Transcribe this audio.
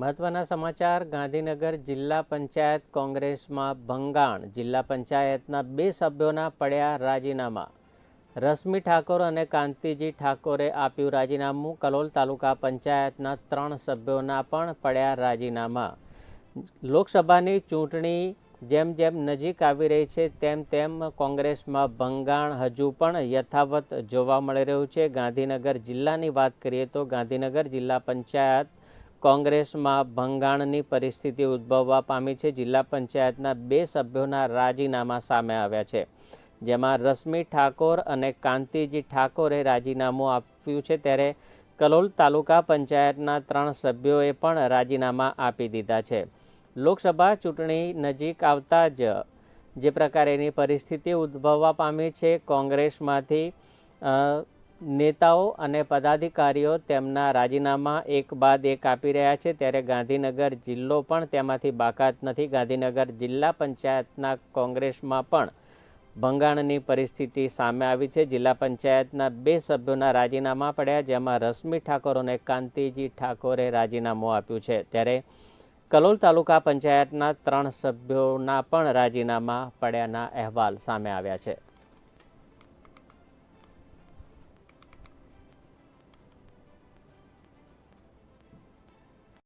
મહત્વના સમાચાર ગાંધીનગર જિલ્લા પંચાયત કોંગ્રેસમાં ભંગાણ જિલ્લા પંચાયતના 2 સભ્યોના પડ્યા રાજીનામા રશ્મિ ઠાકોર અને કાંતિજી ઠાકોરે આપ્યું રાજીનામું કલોલ તાલુકા પંચાયતના 3 સભ્યોના પણ પડ્યા રાજીનામા લોકસભાની ચૂંટણી જેમ જેમ નજીક આવી રહી છે તેમ તેમ કોંગ્રેસમાં ભંગાણ હજુ પણ યથાવત જોવા મળી રહ્યું છે। ગાંધીનગર જિલ્લાની વાત કરીએ તો ગાંધીનગર જિલ્લા પંચાયત કોંગ્રેસમાં ભંગાણની પરિસ્થિતિ ઉદ્ભવવા પામી છે। જિલ્લા પંચાયતના 2 સભ્યોના રાજીનામા સામે આવ્યા છે, જેમાં રશ્મિ ઠાકોર અને કાંતિજી ઠાકોરે રાજીનામું આપ્યું છે, ત્યારે કલોલ તાલુકા પંચાયતના 3 સભ્યોએ પણ રાજીનામા આપી દીધા છે। લોકસભા ચૂંટણી નજીક આવતા જ જે પ્રકારેની પરિસ્થિતિ ઉદ્ભવવા પામી છે, કોંગ્રેસમાંથી નેતાઓ અને પદાધિકારીઓ તેમના રાજીનામા એક બાદ એક આપી રહ્યા છે, ત્યારે ગાંધીનગર જિલ્લો પણ તેમાંથી બાકાત નથી। ગાંધીનગર જિલ્લા પંચાયતના કોંગ્રેસમાં પણ ભંગાણની પરિસ્થિતિ સામે આવી છે। જિલ્લા પંચાયતના 2 સભ્યોના રાજીનામા પડ્યા, જેમાં રશ્મિ ઠાકોર અને કાંતિજી ઠાકોરે રાજીનામું આપ્યું છે, ત્યારે કલોલ તાલુકા પંચાયતના 3 સભ્યોના પણ રાજીનામા પડ્યાના અહેવાલ સામે આવ્યા છે।